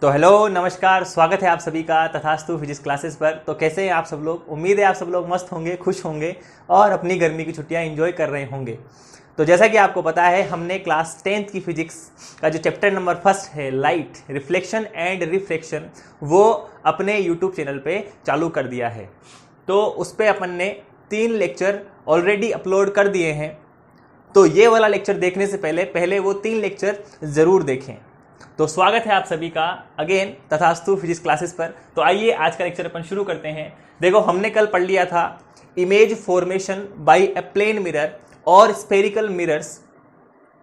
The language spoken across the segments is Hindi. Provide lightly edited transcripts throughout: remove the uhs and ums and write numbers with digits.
तो हेलो नमस्कार, स्वागत है आप सभी का तथास्तु फिजिक्स क्लासेस पर। तो कैसे हैं आप सब लोग? उम्मीद है आप सब लोग मस्त होंगे, खुश होंगे और अपनी गर्मी की छुट्टियां एंजॉय कर रहे होंगे। तो जैसा कि आपको पता है, हमने क्लास 10th की फिजिक्स का जो चैप्टर नंबर फर्स्ट है, लाइट, रिफ्लेक्शन एंड रिफ्रैक्शन, वो अपने यूट्यूब चैनल पे चालू कर दिया है। तो उस पर अपन ने 3 लेक्चर ऑलरेडी अपलोड कर दिए हैं। तो ये वाला लेक्चर देखने से पहले वो 3 लेक्चर ज़रूर देखें। तो स्वागत है आप सभी का अगेन तथास्तु फिजिक्स क्लासेस पर। तो आइए आज का लेक्चर अपन शुरू करते हैं। देखो, हमने कल पढ़ लिया था image formation by a plane mirror और स्फेरिकल मिरर्स।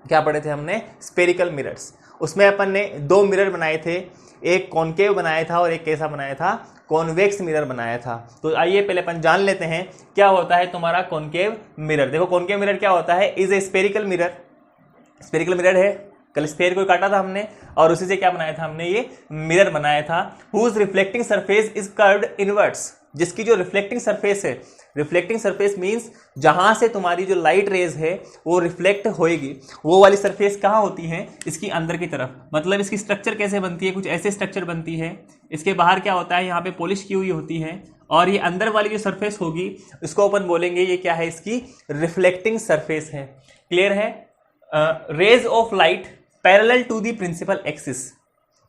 क्या पढ़े थे हमने? Spherical mirrors. उसमें अपन ने 2 मिरर बनाए थे, एक कॉनकेव बनाया था और एक कैसा बनाया था? कॉन्वेक्स मिरर बनाया था। तो आइए पहले अपन जान लेते हैं क्या होता है तुम्हारा कॉनकेव मिरर। देखो, कॉनकेव मिरर क्या होता है? Is a spherical mirror. Spherical mirror है, कल स्फेयर को काटा था हमने और उसी से क्या बनाया था हमने? ये मिरर बनाया था। Whose reflecting surface is curved inwards, जिसकी जो रिफ्लेक्टिंग सरफेस है, रिफ्लेक्टिंग सरफेस मींस जहां से तुम्हारी जो लाइट रेज है वो रिफ्लेक्ट होएगी, वो वाली सरफेस कहाँ होती है? इसकी अंदर की तरफ। मतलब इसकी स्ट्रक्चर कैसे बनती है? कुछ ऐसे स्ट्रक्चर बनती है। इसके बाहर क्या होता है? यहाँ पे पॉलिश की हुई होती है और ये अंदर वाली जो सरफेस होगी इसको अपन बोलेंगे ये क्या है? इसकी रिफ्लेक्टिंग सरफेस है। क्लियर है? Rays of light parallel to the principal axis.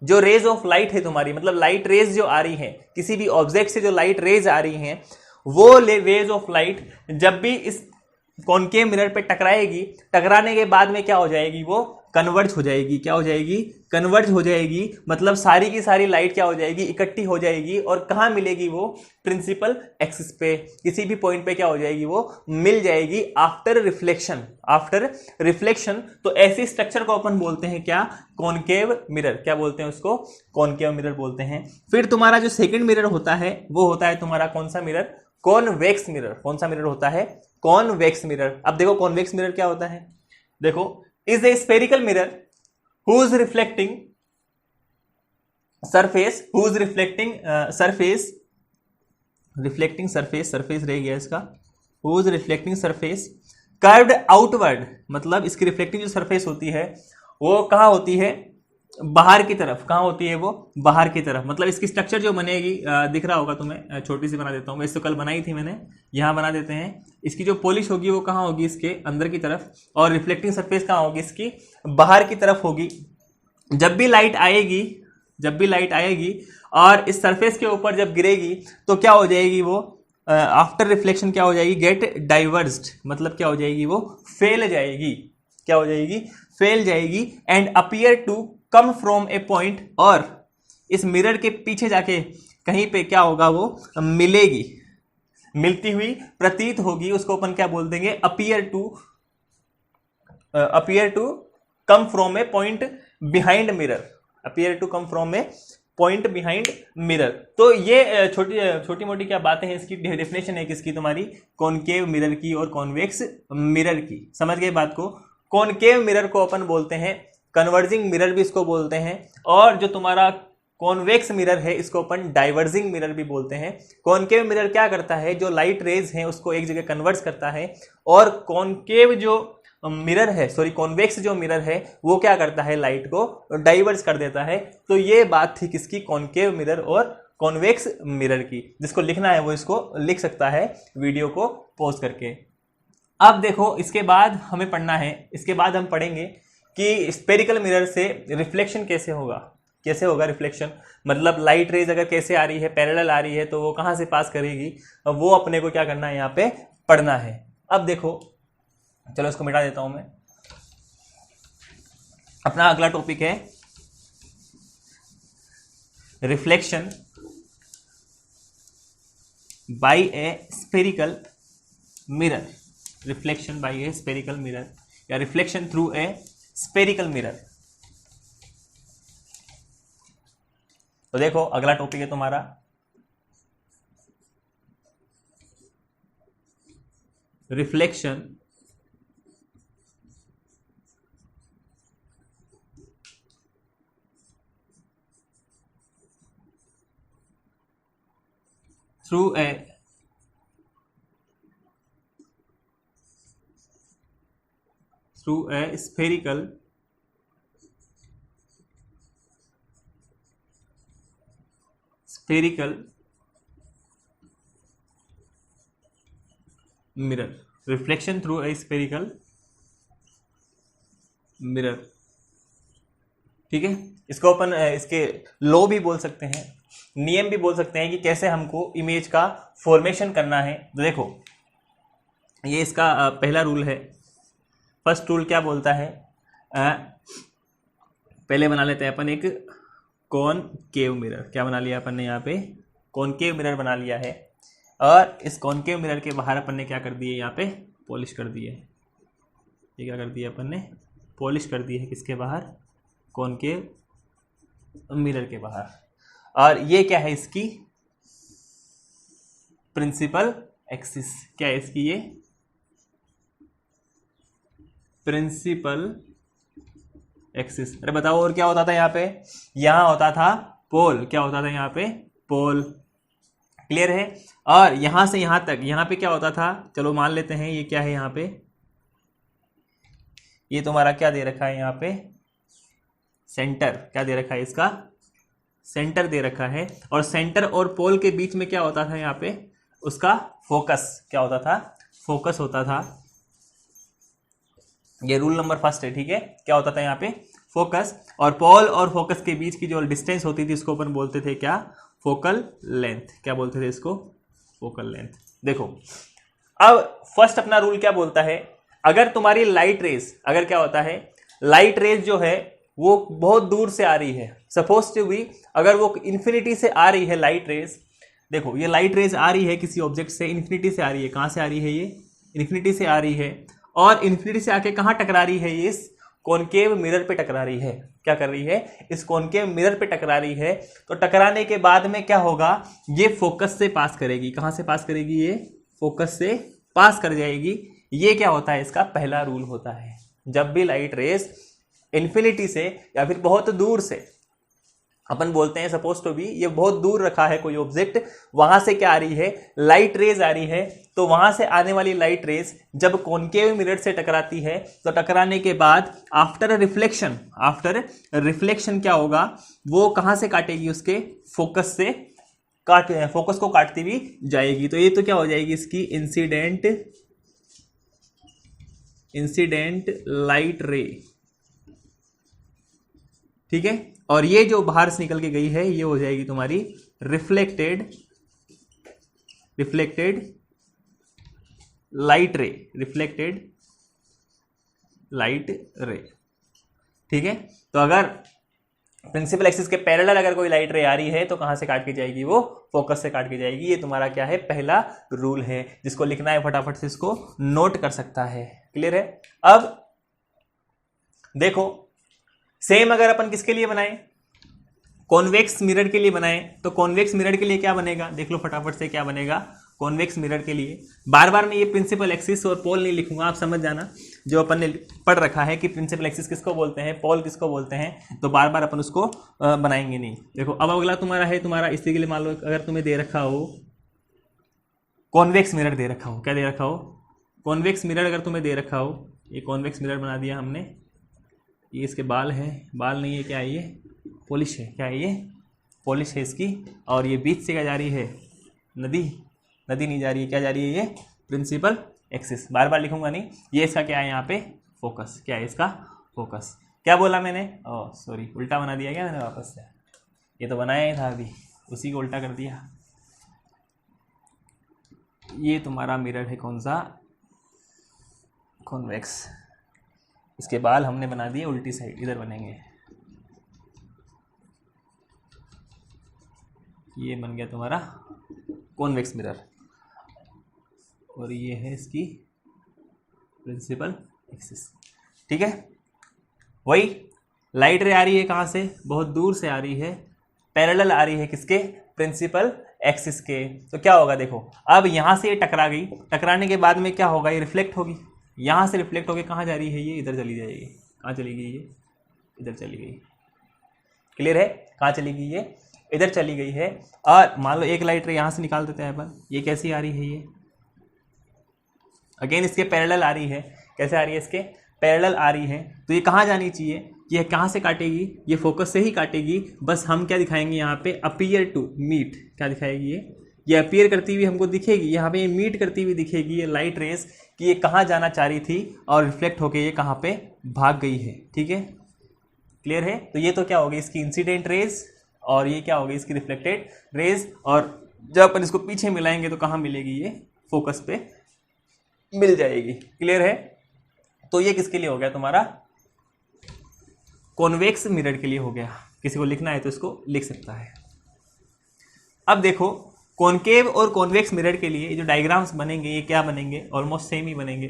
जो रेज ऑफ लाइट है तुम्हारी, मतलब लाइट रेज जो आ रही है किसी भी ऑब्जेक्ट से, जो लाइट रेज आ रही हैं, वो रेज ऑफ लाइट जब भी इस कॉनकेव मिरर पे टकराएगी, टकराने के बाद में क्या हो जाएगी? वो कन्वर्ज हो जाएगी। क्या हो जाएगी? कन्वर्ज हो जाएगी। मतलब सारी की सारी लाइट क्या हो जाएगी? इकट्ठी हो जाएगी। और कहाँ मिलेगी वो? प्रिंसिपल एक्सिस पे, किसी भी पॉइंट पे क्या हो जाएगी? वो मिल जाएगी आफ्टर रिफ्लेक्शन। After reflection. तो ऐसी स्ट्रक्चर को अपन बोलते हैं क्या? Concave mirror. क्या बोलते हैं उसको? कॉनकेव मिरर बोलते हैं। फिर तुम्हारा जो सेकंड मिरर होता है वो होता है तुम्हारा कौन सा मिरर? Convex mirror. कौन सा मिरर होता है? Convex mirror. अब देखो, कॉन्वेक्स मिरर क्या होता है? देखो, is a spherical mirror whose reflecting surface, whose reflecting surface, reflecting surface, surface रह गया इसका, whose reflecting surface curved outward. मतलब इसकी रिफ्लेक्टिंग जो सरफेस होती है वो कहाँ होती है? बाहर की तरफ। कहाँ होती है वो? बाहर की तरफ। मतलब इसकी स्ट्रक्चर जो बनेगी, दिख रहा होगा तुम्हें, छोटी सी बना देता हूँ। वैसे तो कल बनाई थी मैंने, यहाँ बना देते हैं। इसकी जो पॉलिश होगी वो कहाँ होगी? इसके अंदर की तरफ। और रिफ्लेक्टिंग सरफेस कहाँ होगी? इसकी बाहर की तरफ होगी। जब भी लाइट आएगी, जब भी लाइट आएगी और इस सरफेस के ऊपर जब गिरेगी तो क्या हो जाएगी? वो आफ्टर रिफ्लेक्शन क्या हो जाएगी? Get diverged. मतलब क्या हो जाएगी? वो फैल जाएगी। क्या हो जाएगी? फैल जाएगी। And appear to come from a point, और इस मिरर के पीछे जाके कहीं पे क्या होगा? वो मिलेगी, मिलती हुई प्रतीत होगी। उसको अपन क्या बोल देंगे? Appear to come from a point behind mirror. Appear to come from a point behind mirror. तो ये छोटी छोटी मोटी क्या बातें हैं, इसकी डेफिनेशन है किसकी? तुम्हारी कॉनकेव मिरर की और कॉन्वेक्स मिरर की। समझ गए बात को? कॉनकेव मिरर को अपन बोलते हैं कन्वर्जिंग मिरर भी इसको बोलते हैं, और जो तुम्हारा कॉन्वेक्स मिरर है इसको अपन डाइवर्जिंग मिरर भी बोलते हैं। कॉनकेव मिरर क्या करता है? जो लाइट रेज हैं उसको एक जगह कन्वर्ट करता है, और कॉनकेव जो मिरर है, सॉरी कॉन्वेक्स जो मिरर है वो क्या करता है? लाइट को डाइवर्स कर देता है। तो ये बात थी किसकी? कॉनकेव मिरर और कॉन्वेक्स मिरर की। जिसको लिखना है वो इसको लिख सकता है वीडियो को पॉज करके। अब देखो, इसके बाद हमें पढ़ना है, इसके बाद हम पढ़ेंगे कि स्पेरिकल मिरर से रिफ्लेक्शन कैसे होगा। कैसे होगा रिफ्लेक्शन? मतलब लाइट रेज अगर कैसे आ रही है, पैरेलल आ रही है, तो वो कहाँ से पास करेगी, वो अपने को क्या करना है? यहाँ पे पढ़ना है। अब देखो, चलो इसको मिटा देता हूं मैं। अपना अगला टॉपिक है reflection by a spherical mirror. Reflection by a spherical mirror या reflection through a spherical mirror. तो देखो, अगला टॉपिक है तुम्हारा reflection through a spherical spherical mirror, reflection through a spherical mirror. ठीक है, इसको अपन इसके लॉ भी बोल सकते हैं, नियम भी बोल सकते हैं कि कैसे हमको इमेज का फॉर्मेशन करना है। तो देखो ये इसका पहला रूल है। फर्स्ट रूल क्या बोलता है, पहले बना लेते हैं अपन एक कॉनकेव मिरर। क्या बना लिया अपन ने यहाँ पे, कॉनकेव मिरर बना लिया है। और इस कॉनकेव मिरर के बाहर अपन ने क्या कर दिए, यहाँ पे पॉलिश कर दिए। ये क्या कर दिया अपन ने, पॉलिश कर दी है किसके बाहर, कॉनकेव मिरर के बाहर। और ये क्या है इसकी प्रिंसिपल एक्सिस, क्या है इसकी ये प्रिंसिपल एक्सिस। अरे बताओ और क्या होता था यहाँ पे, यहाँ होता था पोल। क्या होता था यहाँ पे, पोल। क्लियर है। और यहां से यहां तक, यहाँ पे क्या होता था, चलो मान लेते हैं ये क्या है, यहाँ पे ये तुम्हारा क्या दे रखा है, यहाँ पे सेंटर क्या दे रखा है, इसका सेंटर दे रखा है। और सेंटर और पोल के बीच में क्या होता था, यहाँ पे उसका फोकस क्या होता था, फोकस होता था। ये रूल नंबर फर्स्ट है। ठीक है, क्या होता था यहाँ पे, फोकस। और पोल और फोकस के बीच की जो डिस्टेंस होती थी इसको अपन बोलते थे क्या, फोकल लेंथ। क्या बोलते थे इसको, फोकल लेंथ। देखो अब फर्स्ट अपना रूल क्या बोलता है, अगर तुम्हारी लाइट रेज, अगर क्या होता है लाइट रेज जो है वो बहुत दूर से आ रही है, सपोज टू बी अगर वो इन्फिनिटी से आ रही है लाइट रेज। देखो ये लाइट रेज आ रही है किसी ऑब्जेक्ट से, इन्फिनिटी से आ रही है। कहां से आ रही है, ये इन्फिनिटी से आ रही है। और इन्फिनिटी से आके कहां टकरा रही है, ये इस कॉनकेव मिरर पे टकरा रही है। क्या कर रही है, इस कॉनकेव मिरर पे टकरा रही है। तो टकराने के बाद में क्या होगा, ये फोकस से पास करेगी। कहां से पास करेगी, ये फोकस से पास कर जाएगी। ये क्या होता है, इसका पहला रूल होता है। जब भी लाइट रेस इन्फिनिटी से या फिर बहुत दूर से, अपन बोलते हैं सपोज टू बी ये बहुत दूर रखा है कोई ऑब्जेक्ट, वहां से क्या आ रही है, लाइट रेज आ रही है। तो वहां से आने वाली लाइट रेज जब कॉनकेव मिरर से टकराती है, तो टकराने के बाद आफ्टर रिफ्लेक्शन क्या होगा, वो कहां से काटेगी, उसके फोकस से फोकस को काटती भी जाएगी। तो ये तो क्या हो जाएगी इसकी इंसिडेंट लाइट रे। ठीक है, और ये जो बाहर से निकल के गई है ये हो जाएगी तुम्हारी रिफ्लेक्टेड लाइट रे। ठीक है, तो अगर प्रिंसिपल एक्सिस के पैरेलल अगर कोई लाइट रे आ रही है तो कहां से काट के जाएगी, वो फोकस से काट के जाएगी। ये तुम्हारा क्या है, पहला रूल है। जिसको लिखना है फटाफट से इसको नोट कर सकता है। क्लियर है। अब देखो सेम अगर अपन किसके लिए बनाएं, कॉन्वेक्स मिरर के लिए बनाएं, तो कॉन्वेक्स मिरर के लिए क्या बनेगा, देख लो फटाफट से क्या बनेगा। कॉन्वेक्स मिरर के लिए बार बार मैं ये प्रिंसिपल एक्सिस और पोल नहीं लिखूंगा, आप समझ जाना। जो अपन ने पढ़ रखा है कि प्रिंसिपल एक्सिस किसको बोलते हैं, पोल किसको बोलते हैं, तो बार बार अपन उसको बनाएंगे नहीं। देखो अब अगला तुम्हारा है, तुम्हारा इसी के लिए मान लो अगर तुम्हें दे रखा हो कॉन्वेक्स मिरर, दे रखा हो, क्या दे रखा हो, कॉन्वेक्स मिरर अगर तुम्हें दे रखा हो, ये कॉन्वेक्स मिरर बना दिया हमने। ये इसके बाल है, बाल नहीं है, क्या है ये, पॉलिश है। क्या है ये, पॉलिश है इसकी। और ये बीच से क्या जा रही है, नदी नहीं जा रही है, क्या जा रही है, ये प्रिंसिपल एक्सिस। बार बार लिखूंगा नहीं। ये इसका क्या है, यहाँ पे फोकस। क्या है इसका, फोकस। क्या बोला मैंने, ओह सॉरी, उल्टा बना दिया क्या मैंने वापस से, ये तो बनाया ही था अभी, उसी को उल्टा कर दिया। ये तुम्हारा मिरर है कौन सा, कॉन्वेक्स। इसके बाल हमने बना दिए उल्टी साइड, इधर बनेंगे। ये बन गया तुम्हारा कॉन्वेक्स मिरर, और ये है इसकी प्रिंसिपल एक्सिस। ठीक है, वही लाइट रे आ रही है कहाँ से, बहुत दूर से आ रही है, पैरेलल आ रही है किसके, प्रिंसिपल एक्सिस के। तो क्या होगा, देखो अब यहाँ से ये टकरा गई, टकराने के बाद में क्या होगा, ये रिफ्लेक्ट होगी। यहाँ से रिफ्लेक्ट होकर कहाँ जा रही है, ये इधर चली जाएगी। कहाँ चली गई, ये इधर चली गई। क्लियर है, कहाँ चली गई, ये इधर चली गई है। और मान लो एक लाइट रे यहाँ से निकाल देते हैं अपन, ये कैसी आ रही है, ये अगेन इसके पैरेलल आ रही है। कैसे आ रही है, इसके पैरेलल आ रही है। तो ये कहाँ जानी चाहिए, ये कहाँ से काटेगी, ये फोकस से ही काटेगी। बस हम क्या दिखाएंगे यहाँ पे, अपीयर टू मीट, क्या दिखाएगी ये अपीयर करती हुई हमको दिखेगी, यहाँ पे ये मीट करती हुई दिखेगी ये लाइट रेस कि ये कहाँ जाना चाह रही थी और रिफ्लेक्ट होके ये कहाँ पे भाग गई है। ठीक है, क्लियर है। तो ये तो क्या होगी इसकी इंसिडेंट रेज और ये क्या होगी इसकी रिफ्लेक्टेड रेज, और जब अपन इसको पीछे मिलाएंगे तो कहाँ मिलेगी, ये फोकस पे मिल जाएगी। क्लियर है। तो ये किसके लिए हो गया तुम्हारा, कॉन्वेक्स मिरर के लिए हो गया। किसी को लिखना है तो इसको लिख सकता है। अब देखो कॉनकेव और कॉन्वेक्स मिरर के लिए जो डायग्राम्स बनेंगे ये क्या बनेंगे, ऑलमोस्ट सेम ही बनेंगे,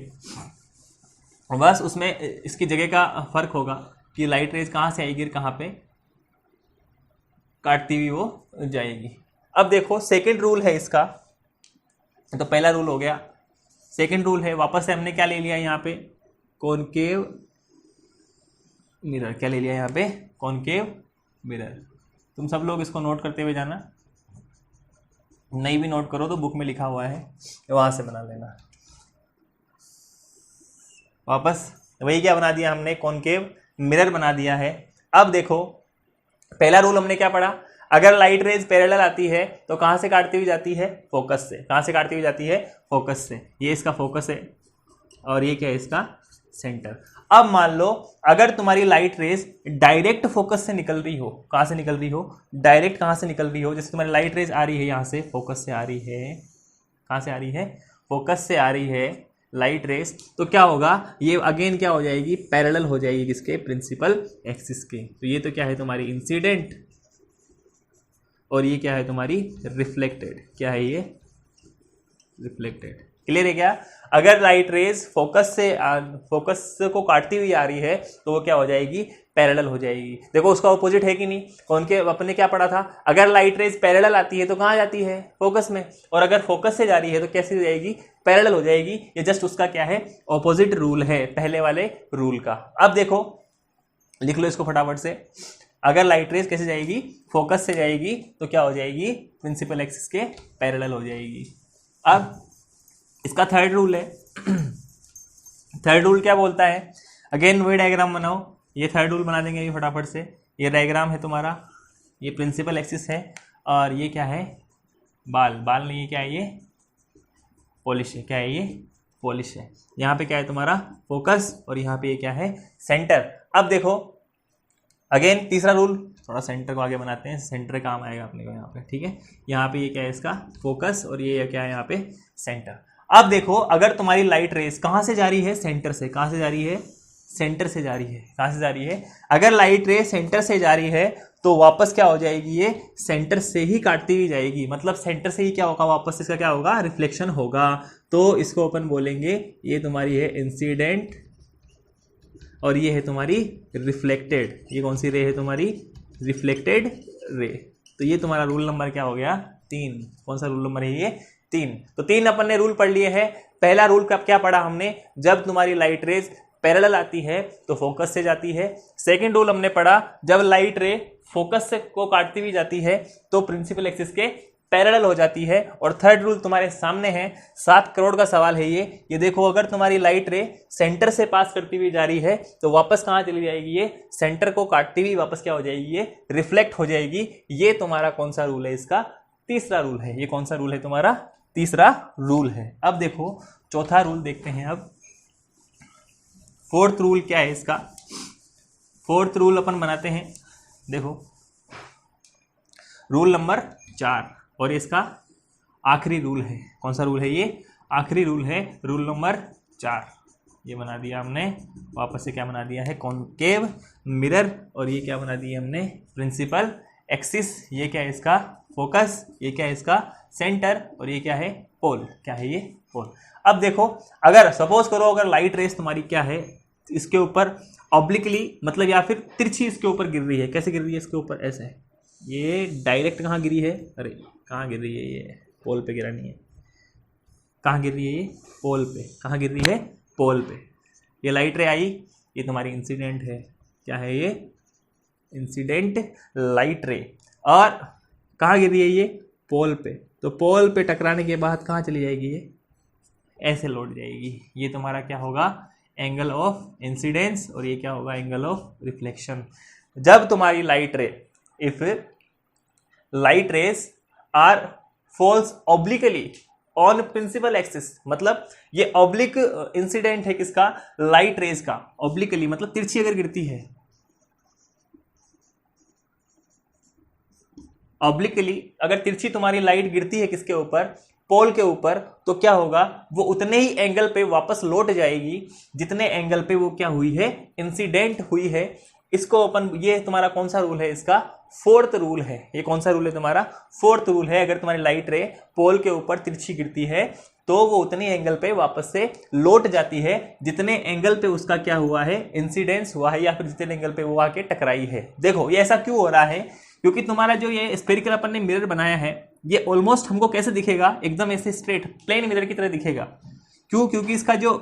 बस उसमें इसकी जगह का फर्क होगा कि लाइट रेज कहाँ से आएगी और कहाँ पे काटती हुई वो जाएगी। अब देखो सेकंड रूल है इसका, तो पहला रूल हो गया, सेकंड रूल है वापस से हमने क्या ले लिया यहाँ पे, कॉनकेव मिरर, क्या ले लिया यहाँ पे, कॉनकेव मिरर। तुम सब लोग इसको नोट करते हुए जाना, नहीं भी नोट करो तो बुक में लिखा हुआ है वहां से बना लेना। वापस वही क्या बना दिया हमने, कॉनकेव मिरर बना दिया है। अब देखो पहला रूल हमने क्या पढ़ा, अगर लाइट रेज पैरेलल आती है तो कहाँ से काटती हुई जाती है, फोकस से। कहाँ से काटती हुई जाती है, फोकस से। ये इसका फोकस है और ये क्या है इसका सेंटर। अब मान लो अगर तुम्हारी लाइट रेज डायरेक्ट फोकस से निकल रही हो, कहाँ से निकल रही हो, डायरेक्ट कहाँ से निकल रही हो, जैसे तुम्हारी लाइट रेज आ रही है यहाँ से, फोकस से आ रही है, कहाँ से आ रही है, फोकस से आ रही है लाइट रेज, तो क्या होगा, ये अगेन क्या हो जाएगी, पैरेलल हो जाएगी किसके, प्रिंसिपल एक्सिस के। तो ये तो क्या है तुम्हारी इंसिडेंट और ये क्या है तुम्हारी रिफ्लेक्टेड। क्या है ये, रिफ्लेक्टेड। क्लियर है क्या। अगर लाइट रेज फोकस को काटती हुई आ रही है तो वो क्या हो जाएगी, पैरेलल हो जाएगी। देखो उसका ऑपोजिट है कि नहीं, कौन के अपने क्या पढ़ा था, अगर लाइट रेज पैरेलल आती है तो कहाँ जाती है, फोकस में, और अगर फोकस से जा रही है तो कैसे हो जाएगी, पैरेलल हो जाएगी। ये जस्ट उसका क्या है, ऑपोजिट रूल है पहले वाले रूल का। अब देखो लिख लो इसको फटाफट से, अगर लाइट रेज कैसे जाएगी, फोकस से जाएगी तो क्या हो जाएगी, प्रिंसिपल एक्सिस के पैरेलल हो जाएगी। अब इसका थर्ड रूल है, थर्ड रूल क्या बोलता है, अगेन वही डायग्राम बनाओ, ये थर्ड रूल बना देंगे ये फटाफट से। ये डायग्राम है तुम्हारा, ये प्रिंसिपल एक्सिस है और ये क्या है, बाल नहीं, ये क्या है, ये पॉलिश है। क्या है ये, पॉलिश है। यहाँ पे क्या है तुम्हारा फोकस और यहाँ पे ये क्या है, सेंटर। अब देखो अगेन तीसरा रूल, थोड़ा सेंटर को आगे बनाते हैं, सेंटर काम आएगा अपने को यहाँ पे। ठीक है, यहाँ पे ये क्या है इसका फोकस और ये क्या है यहाँ पे सेंटर। अब देखो अगर तुम्हारी लाइट रेस कहाँ से जा रही है, सेंटर से। कहाँ से जा रही है, सेंटर से जा रही है। कहाँ से जा रही है, अगर लाइट रेस सेंटर से जा रही है तो वापस क्या हो जाएगी, ये सेंटर से ही काटती हुई जाएगी। मतलब सेंटर से ही क्या होगा, वापस इसका क्या होगा, रिफ्लेक्शन होगा। तो इसको अपन बोलेंगे ये तुम्हारी है इंसिडेंट और ये है तुम्हारी रिफ्लेक्टेड। ये कौन सी रे है तुम्हारी, रिफ्लेक्टेड रे। तो ये तुम्हारा रूल नंबर क्या हो गया, 3। कौन सा रूल नंबर है ये, 3। तो 3 अपन ने रूल पढ़ लिए हैं। पहला रूल का क्या पढ़ा हमने, जब तुम्हारी लाइट रेज पैरेलल आती है तो फोकस से जाती है। सेकंड रूल हमने पढ़ा, जब लाइट रे फोकस से को काटती हुई जाती है तो प्रिंसिपल एक्सिस के पैरेलल हो जाती है। और थर्ड रूल तुम्हारे सामने है, 7 करोड़ का सवाल है ये देखो अगर तुम्हारी लाइट रे सेंटर से पास करती हुई जा रही है तो वापस कहाँ चली जाएगी, ये सेंटर को काटती हुई वापस क्या हो जाएगी, ये रिफ्लेक्ट हो जाएगी। ये तुम्हारा कौन सा रूल है, इसका तीसरा रूल है। ये कौन सा रूल है तुम्हारा, तीसरा रूल है। अब देखो चौथा रूल देखते हैं। अब फोर्थ रूल क्या है इसका, फोर्थ रूल अपन बनाते हैं। देखो रूल नंबर 4 और इसका आखिरी रूल है। कौन सा रूल है, ये आखिरी रूल है, रूल नंबर 4। ये बना दिया हमने, वापस से क्या बना दिया है, कॉनकेव मिरर, और ये क्या बना दिया हमने, प्रिंसिपल एक्सिस। ये क्या है इसका फोकस, ये क्या है इसका सेंटर, और ये क्या है पोल। क्या है ये पोल। अब देखो अगर सपोज करो अगर लाइट रेस तुम्हारी क्या है, इसके ऊपर ऑब्लिकली मतलब या फिर तिरछी इसके ऊपर गिर रही है। कैसे गिर रही है, इसके ऊपर ऐसे है। ये डायरेक्ट कहाँ गिरी है, अरे कहाँ गिर रही है, ये पोल पे गिरा नहीं है। कहाँ गिर रही है, ये पोल पे। कहाँ गिर रही है, पोल पे। ये लाइट रे आई, ये तुम्हारी इंसिडेंट है। क्या है ये, इंसिडेंट लाइट रे। और कहाँ गिर रही है, ये पोल पे। तो पोल पे टकराने के बाद कहाँ चली जाएगी, ये ऐसे लौट जाएगी। ये तुम्हारा क्या होगा, एंगल ऑफ इंसिडेंस और ये क्या होगा, एंगल ऑफ रिफ्लेक्शन। जब तुम्हारी light ray, if light rays are falls obliquely on principal axis, मतलब ये ऑब्लिक इंसिडेंट है किसका, लाइट रेस का। ऑब्लिकली मतलब तिरछी अगर गिरती है, ऑब्लिकली अगर तिरछी तुम्हारी लाइट गिरती है किसके ऊपर, पोल के ऊपर, तो क्या होगा, वो उतने ही एंगल पे वापस लौट जाएगी जितने एंगल पे वो क्या हुई है, इंसिडेंट हुई है। इसको अपन, ये तुम्हारा कौन सा रूल है, इसका फोर्थ रूल है। ये कौन सा रूल है तुम्हारा, फोर्थ रूल है। अगर तुम्हारी लाइट रे पोल के ऊपर तिरछी गिरती है तो वो उतने एंगल पे वापस से लौट जाती है जितने एंगल पे उसका क्या हुआ है, इंसिडेंस हुआ है, या फिर जितने एंगल पे वो आके टकराई है। देखो ये ऐसा क्यों हो रहा है, क्योंकि तुम्हारा जो ये स्फेरिकल अपन ने मिरर बनाया है, ये ऑलमोस्ट हमको कैसे दिखेगा, एकदम ऐसे स्ट्रेट प्लेन मिरर की तरह दिखेगा। क्यों, क्योंकि इसका जो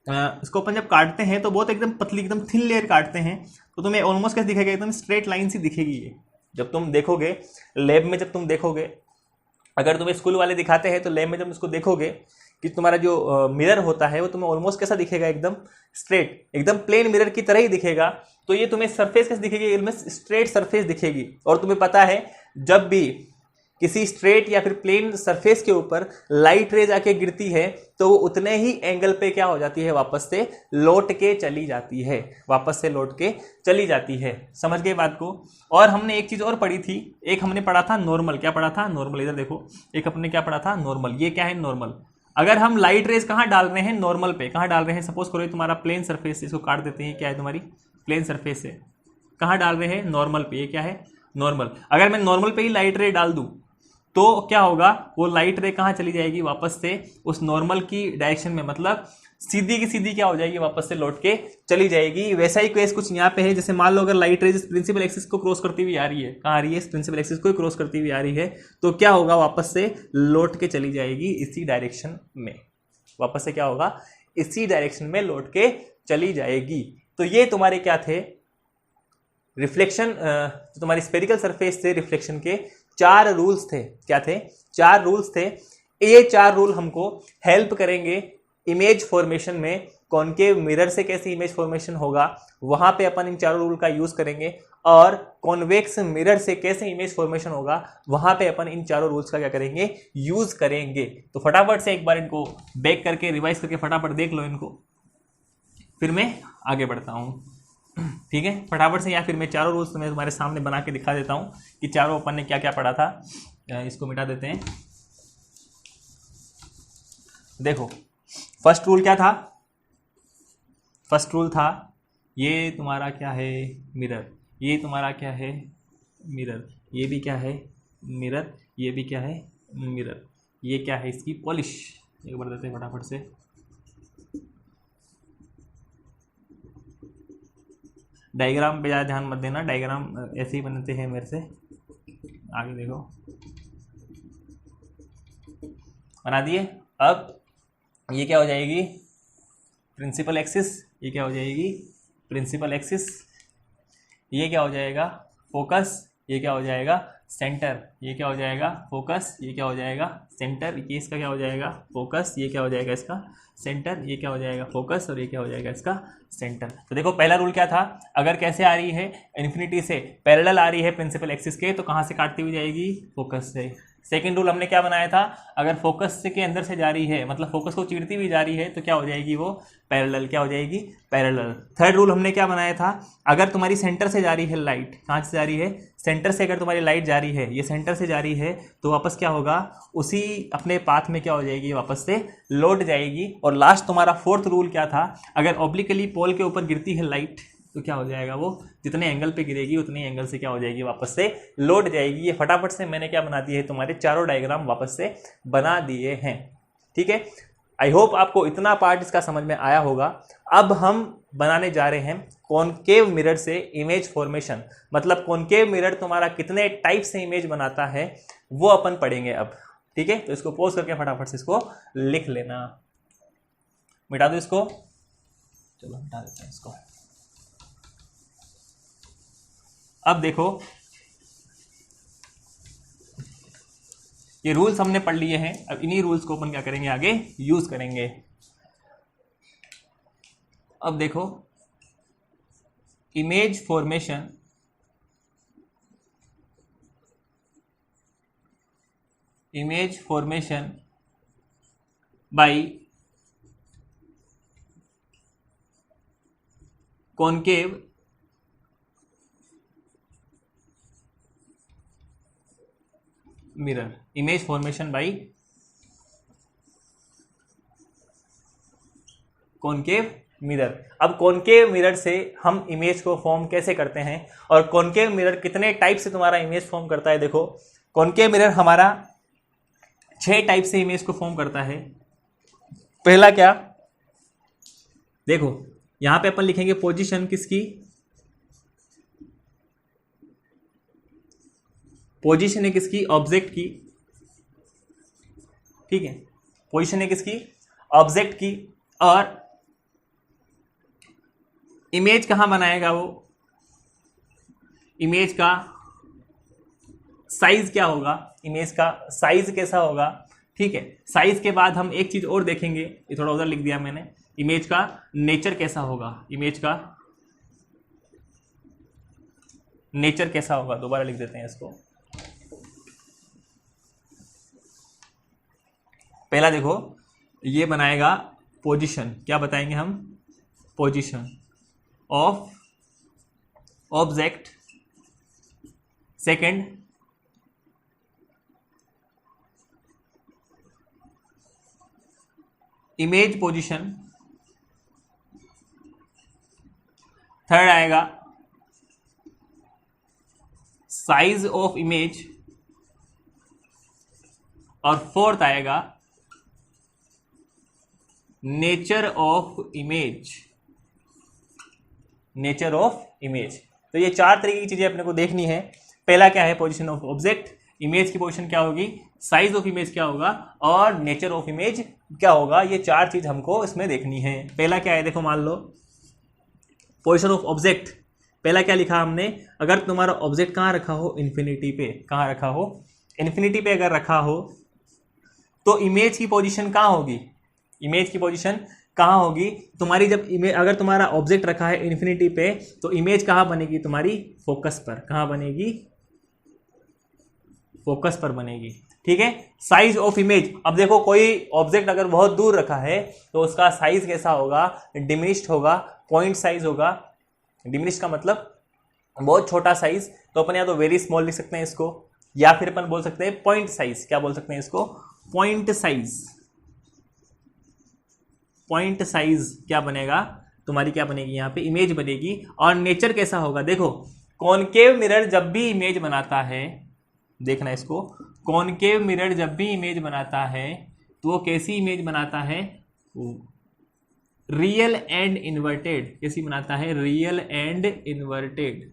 इसको अपन जब काटते हैं तो बहुत एकदम पतली, एकदम थिन लेयर काटते हैं, तो तुम्हें ऑलमोस्ट कैसे दिखेगा, एकदम स्ट्रेट लाइन सी दिखेगी ये। जब तुम देखोगे लैब में, जब तुम देखोगे, अगर तुम्हें स्कूल वाले दिखाते हैं तो लैब में जब उसको देखोगे कि तुम्हारा जो मिरर होता है वो तुम्हें ऑलमोस्ट कैसा दिखेगा, एकदम स्ट्रेट, एकदम प्लेन मिरर की तरह ही दिखेगा। तो ये तुम्हें सरफेस कैसे दिखेगी, एकदम स्ट्रेट सरफेस दिखेगी। और तुम्हें पता है जब भी किसी स्ट्रेट या फिर प्लेन सरफेस के ऊपर लाइट रेज आके गिरती है तो वो उतने ही एंगल पे क्या हो जाती है, वापस से लौट के चली जाती है, वापस से लौट के चली जाती है। समझ गए बात को। और हमने एक चीज और पढ़ी थी, एक हमने पढ़ा था नॉर्मल। क्या पढ़ा था, नॉर्मल। इधर देखो, एक अपने क्या पढ़ा था, नॉर्मल। ये क्या है, नॉर्मल। अगर हम लाइट रेज कहाँ डाल रहे हैं, नॉर्मल पे। कहाँ डाल रहे हैं, सपोज करो तुम्हारा प्लेन सरफेस, इसको काट देते हैं, क्या है तुम्हारी प्लेन सरफेस है, कहाँ डाल रहे हैं, नॉर्मल पे। ये क्या है, नॉर्मल। अगर मैं नॉर्मल पे ही लाइट रे डाल दूं तो क्या होगा, वो लाइट रे कहाँ चली जाएगी, वापस से उस नॉर्मल की डायरेक्शन में, मतलब सीधी की सीधी क्या हो जाएगी, वापस से लौट के चली जाएगी। वैसा ही केस कुछ यहाँ पे है। जैसे मान लो अगर लाइट रेज प्रिंसिपल एक्सिस को क्रॉस करती हुई आ रही है, कहाँ आ रही है, प्रिंसिपल एक्सिस को क्रॉस करती हुई आ रही है, तो क्या होगा, वापस से लौट के चली जाएगी इसी डायरेक्शन में। वापस से क्या होगा, इसी डायरेक्शन में लौट के चली जाएगी। तो ये तुम्हारे क्या थे, रिफ्लेक्शन, तुम्हारी स्फेरिकल सरफेस से रिफ्लेक्शन के 4 रूल्स थे। क्या थे, 4 रूल्स थे। ये 4 रूल हमको हेल्प करेंगे इमेज फॉर्मेशन में। कॉनकेव मिरर से कैसे इमेज फॉर्मेशन होगा, वहां पे अपन इन 4 रूल का यूज करेंगे। और कॉन्वेक्स मिरर से कैसे इमेज फॉर्मेशन होगा, वहां पे अपन इन 4 रूल्स का क्या करेंगे, यूज करेंगे। तो फटाफट से एक बार इनको बैक करके, रिवाइज करके फटाफट देख लो इनको, फिर मैं आगे बढ़ता हूँ। ठीक है, फटाफट से। या फिर मैं 4 रूल्स मैं तुम्हारे सामने बना के दिखा देता हूँ कि चारों अपन ने क्या क्या पढ़ा था। इसको मिटा देते हैं। देखो, फर्स्ट रूल क्या था, फर्स्ट रूल था ये तुम्हारा क्या है, मिरर। ये तुम्हारा क्या है, मिरर। ये भी क्या है, मिरर। ये भी क्या है, मिरर। ये क्या है, इसकी पॉलिश। एक बार देते हैं फटाफट से। डायग्राम पे ज़्यादा ध्यान मत देना, डायग्राम ऐसे ही बनते हैं मेरे से। आगे देखो, बना दिए। अब ये क्या हो जाएगी, प्रिंसिपल एक्सिस। ये क्या हो जाएगी, प्रिंसिपल एक्सिस। ये क्या हो जाएगा, फोकस। ये क्या हो जाएगा, सेंटर। ये क्या हो जाएगा, फोकस। ये क्या हो जाएगा, सेंटर। ये इसका क्या हो जाएगा, फोकस। ये क्या हो जाएगा, इसका सेंटर। ये क्या हो जाएगा, फोकस। और ये क्या हो जाएगा, इसका सेंटर। तो देखो, पहला रूल क्या था, अगर कैसे आ रही है, इन्फिनिटी से पैरेलल आ रही है प्रिंसिपल एक्सिस के, तो कहाँ से काटती हुई जाएगी, फोकस से। सेकंड रूल हमने क्या बनाया था, अगर फोकस से के अंदर से जा रही है, मतलब फोकस को चीरती हुई जा रही है, तो क्या हो जाएगी, वो पैरेलल। क्या हो जाएगी, पैरेलल। थर्ड रूल हमने क्या बनाया था, अगर तुम्हारी सेंटर से जा रही है लाइट, कहाँ से जा रही है, सेंटर से अगर तुम्हारी लाइट जा रही है, ये सेंटर से जा रही है, तो वापस क्या होगा, उसी अपने पाथ में क्या हो जाएगी, वापस से लौट जाएगी। और लास्ट तुम्हारा फोर्थ रूल क्या था, अगर ऑब्लिकली पोल के ऊपर गिरती है लाइट, तो क्या हो जाएगा, वो जितने एंगल पे गिरेगी उतने एंगल से क्या हो जाएगी, वापस से लौट जाएगी। ये फटाफट से मैंने क्या बना दिए है, तुम्हारे चारों डायग्राम वापस से बना दिए हैं। ठीक है, आई होप आपको इतना पार्ट इसका समझ में आया होगा। अब हम बनाने जा रहे हैं कॉनकेव मिरर से इमेज फॉर्मेशन, मतलब कॉनकेव मिरर तुम्हारा कितने टाइप से इमेज बनाता है वो अपन पढ़ेंगे अब। ठीक है, तो इसको पॉज करके फटाफट से इसको लिख लेना। मिटा दो इसको, चलो मिटा देते हैं इसको। अब देखो, ये रूल्स हमने पढ़ लिए हैं, अब इन्हीं रूल्स को अपन क्या करेंगे, आगे यूज करेंगे। अब देखो image formation bye concave mirror, image formation bye concave mirror. अब कॉनकेव मिरर से हम इमेज को फॉर्म कैसे करते हैं और कॉनकेव मिरर कितने टाइप से तुम्हारा इमेज फॉर्म करता है। देखो कॉनकेव मिरर हमारा 6 टाइप से इमेज को फॉर्म करता है। पहला क्या, देखो यहां पे अपन लिखेंगे पोजीशन किसकी, पोजीशन है किसकी, ऑब्जेक्ट की, ठीक है, पोजीशन है किसकी, ऑब्जेक्ट की। और इमेज कहां बनाएगा वो, इमेज का साइज क्या होगा, इमेज का साइज कैसा होगा, ठीक है। साइज के बाद हम एक चीज और देखेंगे, ये थोड़ा उधर लिख दिया मैंने, इमेज का नेचर कैसा होगा, इमेज का नेचर कैसा होगा, दोबारा लिख देते हैं इसको। पहला देखो ये बनाएगा पोजीशन, क्या बताएंगे हम, position of object. Second image position. Third आएगा साइज ऑफ इमेज। और फोर्थ आएगा nature of image, nature of image. तो ये 4 तरीके की चीजें अपने को देखनी है। पहला क्या है, पोजीशन ऑफ ऑब्जेक्ट, इमेज की पोजीशन क्या होगी, साइज ऑफ इमेज क्या होगा और नेचर ऑफ इमेज क्या होगा। ये 4 चीज हमको इसमें देखनी है। पहला क्या है, देखो मान लो पोजीशन ऑफ ऑब्जेक्ट, पहला क्या लिखा हमने, अगर तुम्हारा ऑब्जेक्ट कहाँ रखा हो, इन्फिनिटी पे, कहाँ रखा हो, इन्फिनिटी पे अगर रखा हो तो इमेज की पोजीशन कहाँ होगी, इमेज की पोजीशन कहाँ होगी तुम्हारी, जब इमेज, अगर तुम्हारा ऑब्जेक्ट रखा है इन्फिनिटी पे तो इमेज कहाँ बनेगी तुम्हारी, फोकस पर, कहाँ बनेगी, फोकस पर बनेगी, ठीक है। साइज ऑफ इमेज, अब देखो कोई ऑब्जेक्ट अगर बहुत दूर रखा है तो उसका साइज कैसा होगा, डिमिनिश्ड होगा, पॉइंट साइज होगा। डिमिनिश्ड का मतलब बहुत छोटा साइज, तो अपन या तो वेरी स्मॉल लिख सकते हैं इसको, या फिर अपन बोल सकते हैं पॉइंट साइज, क्या बोल सकते हैं इसको, पॉइंट साइज। पॉइंट साइज क्या बनेगा तुम्हारी, क्या बनेगी यहाँ पे, इमेज बनेगी। और नेचर कैसा होगा, देखो कॉनकेव मिरर जब भी इमेज बनाता है, देखना इसको, कॉनकेव मिरर जब भी इमेज बनाता है तो वो कैसी इमेज बनाता है, रियल एंड इन्वर्टेड। कैसी बनाता है, रियल एंड इन्वर्टेड।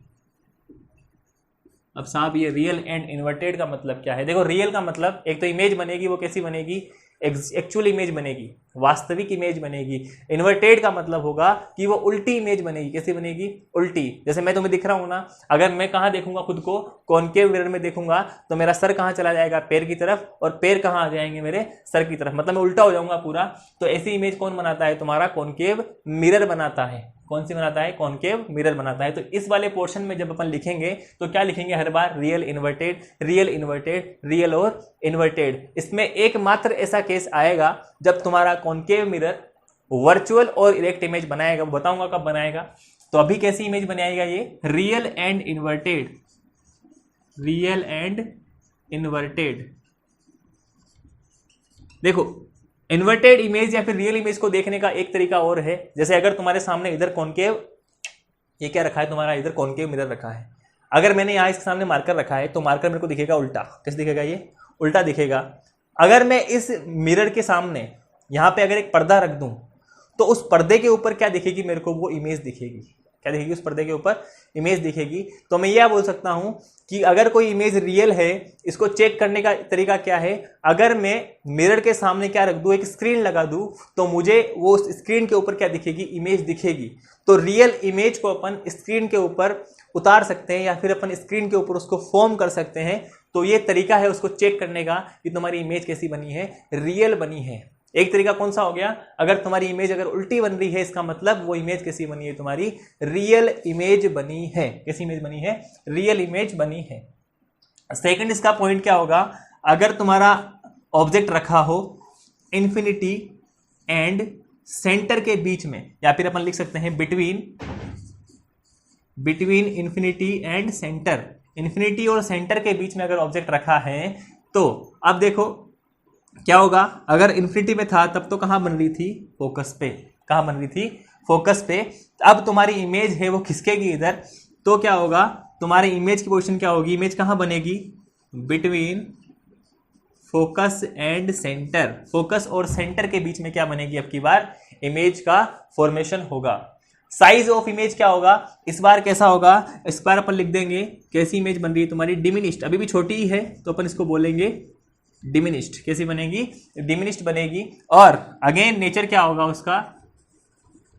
अब साहब ये रियल एंड इन्वर्टेड का मतलब क्या है, देखो रियल का मतलब एक तो इमेज बनेगी, वो कैसी बनेगी, एक्चुअल इमेज बनेगी, वास्तविक इमेज बनेगी। इन्वर्टेड का मतलब होगा कि वो उल्टी इमेज बनेगी, कैसी बनेगी, उल्टी। जैसे मैं तुम्हें दिख रहा हूं ना, अगर मैं कहाँ देखूंगा खुद को, कॉनकेव मिरर में देखूंगा तो मेरा सर कहाँ चला जाएगा, पैर की तरफ, और पैर कहाँ आ जाएंगे मेरे सर की तरफ, मतलब मैं उल्टा हो जाऊंगा पूरा। तो ऐसी इमेज कौन बनाता है, तुम्हारा कॉनकेव मिरर बनाता है। कौन सी बनाता है, कॉनकेव मिरर बनाता है। तो इस वाले पोर्शन में जब अपन लिखेंगे तो क्या लिखेंगे हर बार, real inverted, real inverted, real और इन्वर्टेड। इसमें एकमात्र ऐसा केस आएगा जब तुम्हारा कॉनकेव मिरर वर्चुअल और इरेक्ट इमेज बनाएगा, बताऊंगा कब बनाएगा। तो अभी कैसी इमेज बनाएगा ये, real and inverted, real and inverted. देखो इन्वर्टेड इमेज या फिर रियल इमेज को देखने का एक तरीका और है, जैसे अगर तुम्हारे सामने इधर कॉनकेव, ये क्या रखा है तुम्हारा, इधर कॉनकेव मिरर रखा है, अगर मैंने यहाँ इसके सामने मार्कर रखा है तो मार्कर मेरे को दिखेगा उल्टा, कैसे दिखेगा, ये उल्टा दिखेगा। अगर मैं इस मिरर के सामने यहाँ पे अगर एक पर्दा रख दूं तो उस पर्दे के ऊपर क्या दिखेगी मेरे को, वो इमेज दिखेगी, क्या दिखेगी, उस पर्दे के ऊपर इमेज दिखेगी। तो मैं यह बोल सकता हूं कि अगर कोई इमेज रियल है, इसको चेक करने का तरीका क्या है, अगर मैं मिरर के सामने क्या रख दूं, एक स्क्रीन लगा दूं, तो मुझे वो स्क्रीन के ऊपर क्या दिखेगी, इमेज दिखेगी। तो रियल इमेज को अपन स्क्रीन के ऊपर उतार सकते हैं या फिर अपन स्क्रीन के ऊपर उसको फॉर्म कर सकते हैं। तो ये तरीका है उसको चेक करने का कि तुम्हारी इमेज कैसी बनी है, रियल बनी है। एक तरीका कौन सा हो गया, अगर तुम्हारी इमेज अगर उल्टी बन रही है इसका मतलब वो इमेज कैसी बनी है, तुम्हारी रियल इमेज बनी है। कैसी इमेज बनी है, रियल इमेज बनी है। सेकंड इसका पॉइंट क्या होगा, अगर तुम्हारा ऑब्जेक्ट रखा हो इन्फिनिटी एंड सेंटर के बीच में, या फिर अपन लिख सकते हैं between infinity and centre, infinity और सेंटर के बीच में अगर ऑब्जेक्ट रखा है तो अब देखो क्या होगा, अगर इन्फिनिटी में था तब तो कहां बन रही थी, फोकस पे। कहां बन रही थी, फोकस पे। अब तुम्हारी इमेज है वो खिसकेगी इधर, तो क्या होगा, तुम्हारी इमेज की पोजीशन क्या होगी, इमेज कहां बनेगी, between focus and centre. Focus और सेंटर के बीच में क्या बनेगी, अब की बार इमेज का फॉर्मेशन होगा। साइज ऑफ इमेज क्या होगा, इस बार कैसा होगा, इस बार अपन लिख देंगे कैसी इमेज बन रही है तुम्हारी, डिमिनिश्ड। अभी भी छोटी ही है तो अपन इसको बोलेंगे डिमिनिश्ड। कैसी बनेगी, डिमिनिश्ड बनेगी। और अगेन नेचर क्या होगा उसका,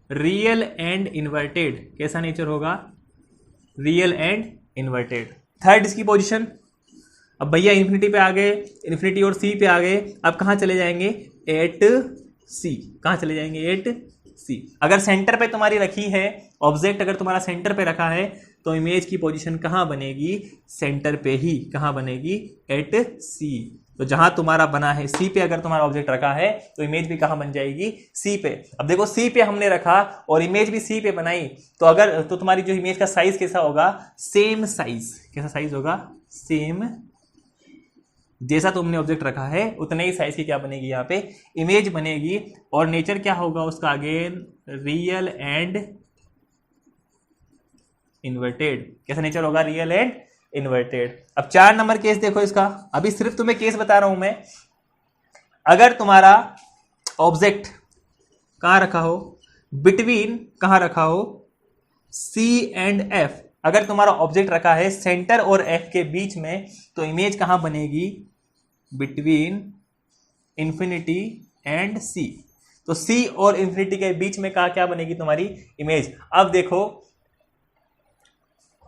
रियल एंड इन्वर्टेड। कैसा नेचर होगा, रियल एंड इन्वर्टेड। थर्ड इसकी पोजीशन, अब भैया इन्फिनिटी पे आ गए, इन्फिनिटी और सी पे आ गए, अब कहां चले जाएंगे, एट सी। कहां चले जाएंगे, एट सी। अगर सेंटर पे तुम्हारी रखी है ऑब्जेक्ट, अगर तुम्हारा सेंटर पे रखा है तो इमेज की पोजीशन कहां बनेगी, सेंटर पे ही। कहां बनेगी, एट सी। तो जहां तुम्हारा बना है सी पे, अगर तुम्हारा ऑब्जेक्ट रखा है तो इमेज भी कहां बन जाएगी, सी पे। अब देखो सी पे हमने रखा और इमेज भी सी पे बनाई, तो अगर तो तुम्हारी जो इमेज का साइज कैसा होगा, सेम साइज। कैसा साइज होगा, सेम, जैसा तुमने ऑब्जेक्ट रखा है उतने ही साइज की क्या बनेगी, यहाँ पे इमेज बनेगी। और नेचर क्या होगा उसका, अगेन रियल एंड इन्वर्टेड। कैसा नेचर होगा, रियल एंड इन्वर्टेड। अब 4 नंबर केस देखो इसका, अभी सिर्फ तुम्हें केस बता रहा हूं मैं। अगर तुम्हारा ऑब्जेक्ट कहां रखा हो, बिटवीन कहां रखा हो, सी एंड एफ। अगर तुम्हारा ऑब्जेक्ट रखा है सेंटर और एफ के बीच में, तो इमेज कहां बनेगी, बिटवीन इन्फिनिटी एंड सी। तो सी और इन्फिनिटी के बीच में क्या बनेगी तुम्हारी इमेज। अब देखो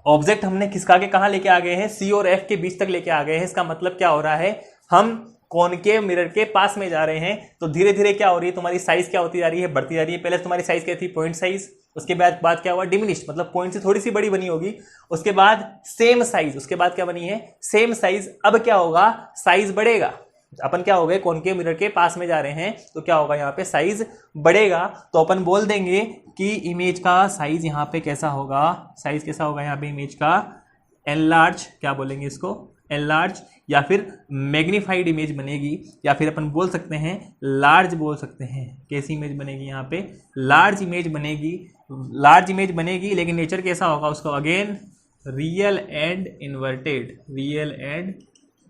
ऑब्जेक्ट हमने खिसका के कहां लेके आ गए हैं, सी और एफ के बीच तक लेके आ गए हैं। इसका मतलब क्या हो रहा है, हम कॉनकेव मिरर के पास में जा रहे हैं। तो धीरे धीरे क्या हो रही है, तुम्हारी साइज क्या होती जा रही है, बढ़ती जा रही है। पहले तुम्हारी साइज क्या थी, पॉइंट साइज, उसके बाद क्या हुआ, डिमिनिश्ड, मतलब पॉइंट से थोड़ी सी बड़ी बनी होगी। उसके बाद सेम साइज, उसके बाद क्या बनी है, सेम साइज। अब क्या होगा, साइज बढ़ेगा। अपन क्या हो गए, कॉनकेव मिरर के पास में जा रहे हैं, तो क्या होगा, यहाँ पे साइज बढ़ेगा। तो अपन बोल देंगे कि इमेज का साइज यहाँ पे कैसा होगा, साइज कैसा होगा यहाँ पे इमेज का, एनलार्ज। क्या बोलेंगे इसको, एनलार्ज, या फिर मैग्नीफाइड इमेज बनेगी, या फिर अपन बोल सकते हैं लार्ज बोल सकते हैं। कैसी इमेज बनेगी, यहाँ पे लार्ज इमेज बनेगी। लार्ज इमेज बनेगी, लेकिन नेचर कैसा होगा उसको, again real and inverted. Real and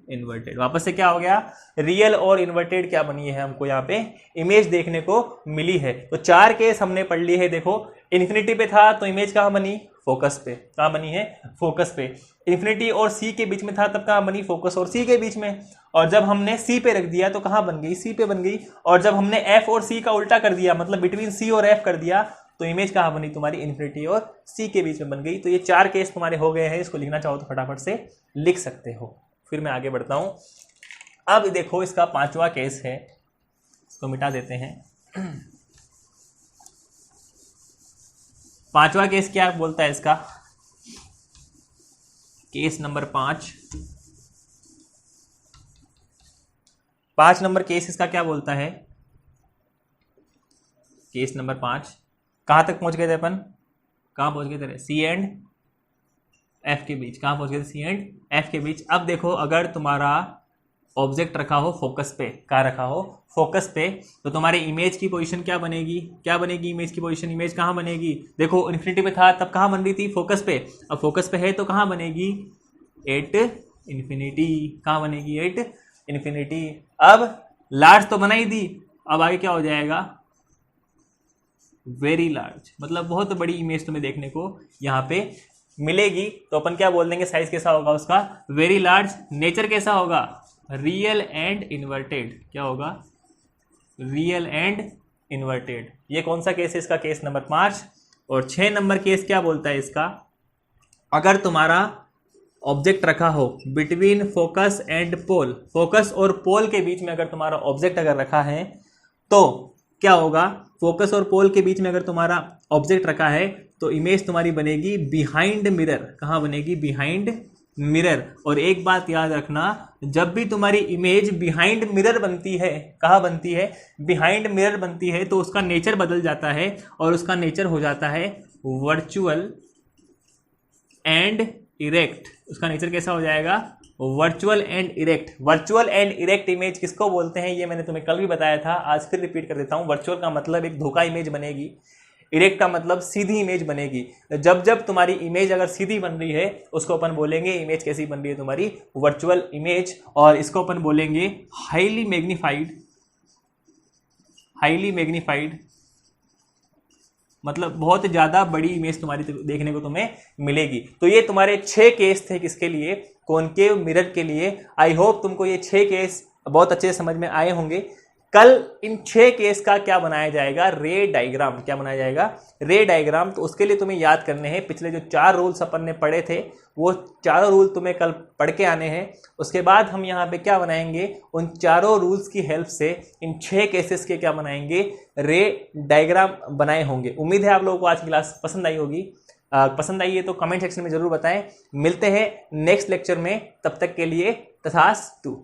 inverted, वापस से क्या हो गया, रियल और इन्वर्टेड क्या बनी है, हमको यहाँ पे इमेज देखने को मिली है। तो 4 केस हमने पढ़ लिए है। देखो इन्फिनिटी पे था तो इमेज कहाँ बनी, फोकस पे। कहाँ बनी है, फोकस पे। इन्फिनिटी और सी के बीच में था तब कहाँ बनी, फोकस और सी के बीच में। और जब हमने सी पे रख दिया तो कहाँ बन गई, सी पे बन गई। और जब हमने एफ और सी का उल्टा कर दिया, मतलब बिटवीन सी और एफ कर दिया, तो इमेज कहाँ बनी तुम्हारी, इन्फिनिटी और सी के बीच में बन गई। तो ये 4 केस तुम्हारे हो गए हैं। इसको लिखना चाहो तो फटाफट से लिख सकते हो। फिर मैं आगे बढ़ता हूं। अब देखो इसका 5वां केस है, इसको मिटा देते हैं। 5वां केस क्या बोलता है इसका, केस नंबर 5। 5 नंबर केस इसका क्या बोलता है, केस नंबर 5। कहां तक पहुंच गए थे अपन, कहां पहुंच गए थे, सी एंड एफ के बीच। कहां पहुंच गए थे, सी एंड एफ के बीच। अब देखो अगर तुम्हारा ऑब्जेक्ट रखा हो फोकस पे, कहां रखा हो, फोकस पे, तो तुम्हारी इमेज की पोजीशन क्या बनेगी, क्या बनेगी इमेज की पोजीशन, इमेज कहां बनेगी। देखो इन्फिनिटी पे था तब कहां बन रही थी, फोकस पे। अब फोकस पे है तो कहां बनेगी, एट इन्फिनिटी। कहां बनेगी, एट इन्फिनिटी। अब लार्ज तो बना ही दी, अब आगे क्या हो जाएगा, वेरी लार्ज, मतलब बहुत बड़ी इमेज तुम्हें देखने को यहाँ पे मिलेगी। तो अपन क्या बोल देंगे, साइज कैसा होगा उसका, वेरी लार्ज। नेचर कैसा होगा, रियल एंड इन्वर्टेड। क्या होगा, रियल एंड इन्वर्टेड। ये कौन सा केस है इसका, केस नंबर 5। और 6 नंबर केस क्या बोलता है इसका, अगर तुम्हारा ऑब्जेक्ट रखा हो between focus and pole, focus और पोल के बीच में अगर तुम्हारा ऑब्जेक्ट अगर रखा है, तो क्या होगा, फोकस और पोल के बीच में अगर तुम्हारा ऑब्जेक्ट रखा है तो इमेज तुम्हारी बनेगी बिहाइंड मिरर। कहाँ बनेगी? Behind mirror. और एक बात याद रखना, जब भी तुम्हारी इमेज बिहाइंड मिरर बनती है, कहाँ बनती है? बिहाइंड मिरर बनती है, तो उसका नेचर बदल जाता है और उसका नेचर हो जाता है वर्चुअल एंड इरेक्ट। उसका नेचर कैसा हो जाएगा? Virtual and erect. Virtual and erect image किसको बोलते हैं, ये मैंने तुम्हें कल भी बताया था, आज फिर रिपीट कर देता हूं। वर्चुअल का मतलब एक धोखा इमेज बनेगी, इरेक्ट का मतलब सीधी इमेज बनेगी। जब जब तुम्हारी इमेज अगर सीधी बन रही है उसको अपन बोलेंगे इमेज कैसी बन रही है तुम्हारी? Virtual image. और इसको अपन बोलेंगे हाईली मैग्नीफाइड। हाईली मैग्नीफाइड मतलब बहुत ज़्यादा बड़ी इमेज तुम्हारी देखने को तुम्हें मिलेगी। तो ये तुम्हारे 6 केस थे, किसके लिए? कॉनकेव मिरर के लिए। आई होप तुमको ये 6 केस बहुत अच्छे से समझ में आए होंगे। कल इन 6 केस का क्या बनाया जाएगा? रे डायग्राम। क्या बनाया जाएगा? रे डायग्राम। तो उसके लिए तुम्हें याद करने हैं पिछले जो 4 रूल्स अपन ने पढ़े थे, वो चारों रूल तुम्हें कल पढ़ के आने हैं। उसके बाद हम यहाँ पे क्या बनाएंगे? उन चारों रूल्स की हेल्प से इन 6 केसेस के क्या बनाएंगे? रे डायग्राम बनाए होंगे। उम्मीद है आप लोगों को आज की क्लास पसंद आई होगी। पसंद आई है तो कमेंट सेक्शन में जरूर बताएं। मिलते हैं नेक्स्ट लेक्चर में, तब तक के लिए तथास्तु।